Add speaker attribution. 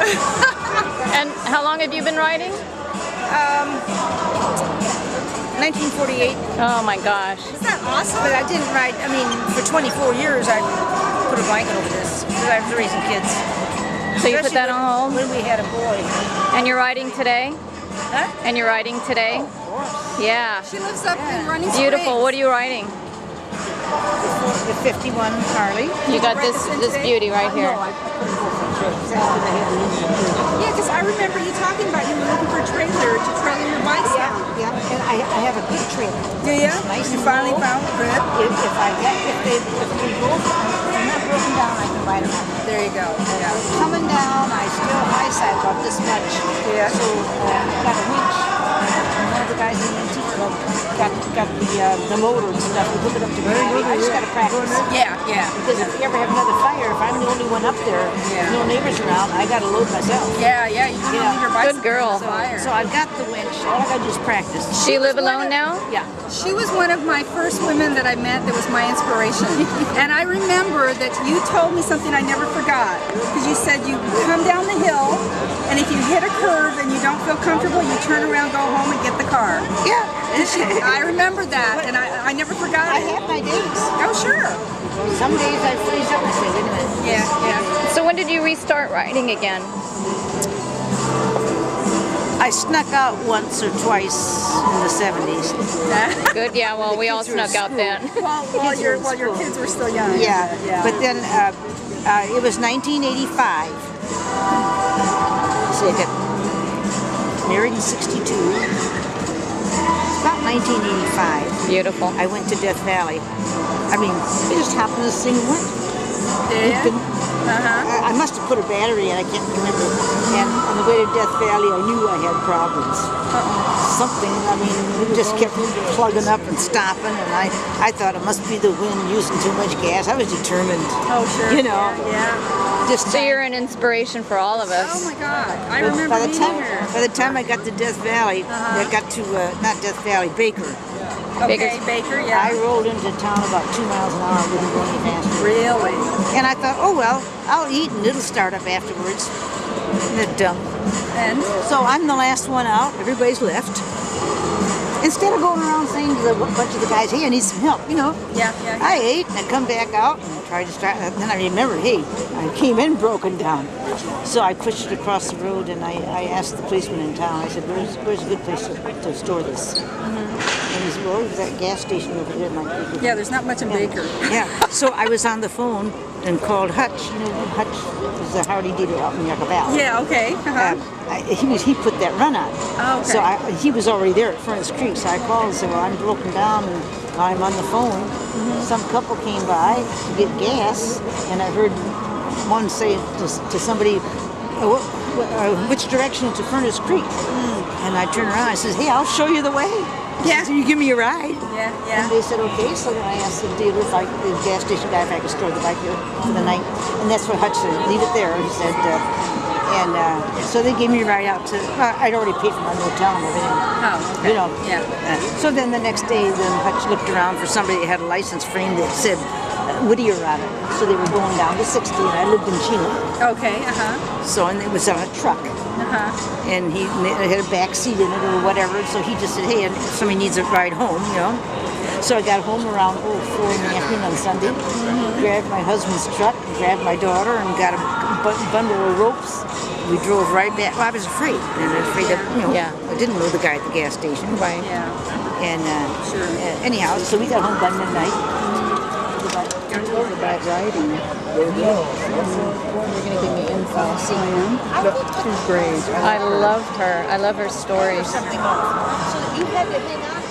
Speaker 1: And how long have you been riding?
Speaker 2: 1948.
Speaker 1: Oh my gosh.
Speaker 2: Isn't that awesome? But I didn't ride, I mean, for 24 years I put a blanket over this because I was raising kids.
Speaker 1: So you put that on hold?
Speaker 2: When we had a boy.
Speaker 1: And you're riding today?
Speaker 2: Huh?
Speaker 1: And you're riding today?
Speaker 2: Oh, of course.
Speaker 1: Yeah.
Speaker 3: She lives up in Running
Speaker 1: Beautiful.
Speaker 3: Springs.
Speaker 1: What are you riding?
Speaker 2: The 51 Harley.
Speaker 1: You got this beauty right here.
Speaker 2: No, I put it over for trips. After they had the
Speaker 3: Yeah, because I remember you talking about you were looking for a trailer to trailer your bikes down.
Speaker 2: Yeah, and I have a good trailer.
Speaker 3: Do you?
Speaker 2: Nice
Speaker 3: You
Speaker 2: and
Speaker 3: finally
Speaker 2: low.
Speaker 3: found it good?
Speaker 2: If we both are not broken down, I can ride them up.
Speaker 3: There you go. Yeah.
Speaker 2: Coming down, I still high side about this much.
Speaker 3: Yeah.
Speaker 2: So got a winch. One of the guys in the antique club got the motor and stuff. We hook it up to the I just got to practice.
Speaker 3: Yeah, yeah.
Speaker 2: Because if we ever have another fire, if I'm the only one up there,
Speaker 3: Yeah.
Speaker 2: no neighbors around, I got to load myself.
Speaker 3: Yeah, yeah. You don't leave your bike.
Speaker 1: Good girl.
Speaker 2: So I've got the winch. All I got to do is practice.
Speaker 1: Do you live alone now?
Speaker 2: Yeah.
Speaker 3: She was one of my first women that I met that was my inspiration. And I remember that you told me something I never forgot. Because you said you come down the hill, and if you hit a curve and you don't feel comfortable, you turn around, go home, and get the car.
Speaker 2: Yeah.
Speaker 3: I remember that, and I never forgot
Speaker 2: I
Speaker 3: it.
Speaker 2: have my days.
Speaker 3: Oh, sure.
Speaker 2: Some days I freeze up and say, wait a minute.
Speaker 3: Yeah, yeah.
Speaker 1: So when did you restart riding again?
Speaker 2: I snuck out once or twice in the 70s.
Speaker 1: Good, yeah, well, we all snuck out then.
Speaker 3: While your kids were still young.
Speaker 2: Yeah, but then it was 1985. So I got married in 62. About 1985.
Speaker 1: Beautiful.
Speaker 2: I went to Death Valley. I mean, we just happened to sing and went. I must have put a battery in, I can't remember. And on the way to Death Valley, I knew I had problems. Something, I mean, it just kept plugging up and stopping, and I thought it must be the wind using too much gas. I was determined.
Speaker 3: Oh, sure.
Speaker 2: You know.
Speaker 3: Yeah.
Speaker 2: Just
Speaker 1: So you're an inspiration for all of
Speaker 3: Oh
Speaker 1: us.
Speaker 3: my God. I remember
Speaker 2: by the
Speaker 3: being
Speaker 2: time
Speaker 3: here.
Speaker 2: by the time I got to Death Valley, I got to not Death Valley, Baker.
Speaker 3: Okay, Baker, yeah.
Speaker 2: I rolled into town about 2 miles an hour, wouldn't go any faster.
Speaker 3: Really?
Speaker 2: And I thought, oh well, I'll eat and it'll start up afterwards. And it dumb.
Speaker 3: And?
Speaker 2: So I'm the last one out. Everybody's left. Instead of going around saying to a bunch of the guys, hey, I need some help, you know.
Speaker 3: Yeah.
Speaker 2: I ate and I come back out and tried to start. And then I remembered, hey, I came in broken down. So I pushed it across the road and I asked the policeman in town. I said, where's a good place to store this? And he said, well, there's that gas station over there.
Speaker 3: Yeah, there's not much in Baker.
Speaker 2: Yeah. So I was on the phone and called Hutch. You know, Hutch is a Hardy dealer out in Yucca Valley.
Speaker 3: Yeah, okay.
Speaker 2: He put that run on.
Speaker 3: Oh, okay.
Speaker 2: So he was already there at Furnace Creek. So I called and said, well, I'm broken down and I'm on the phone. Some couple came by to get gas, and I heard one say to somebody, which direction to Furnace Creek? And I turned around. I said, hey, I'll show you the way.
Speaker 3: Yeah.
Speaker 2: So you give me a ride.
Speaker 3: Yeah.
Speaker 2: And they said, okay. So then I asked the dealer, the gas station guy, if I could store the bike here for the night. And that's what Hutch said, leave it there. He said, so they gave me a ride out to, I'd already paid for my motel and everything.
Speaker 3: Oh, okay.
Speaker 2: You know.
Speaker 3: Yeah.
Speaker 2: So then the next day, then Hutch looked around for somebody that had a license frame that said Whittier on it. So they were going down to 60, and I lived in Chino.
Speaker 3: Okay,
Speaker 2: So, and it was on a truck. And he had a back seat in it or whatever, so he just said, hey, if somebody needs a ride home, you know. So I got home around 4 in the afternoon on Sunday, grabbed my husband's truck, grabbed my daughter, and got a bundle of ropes. We drove right back. Well, I was afraid. And I was afraid that, you know, I didn't know the guy at the gas station.
Speaker 1: Right.
Speaker 3: Yeah.
Speaker 2: And anyhow, so we got home by midnight.
Speaker 4: About riding. There you go. You're going to give me info. She's great.
Speaker 1: I loved her. I love her stories.
Speaker 2: So you had to hang on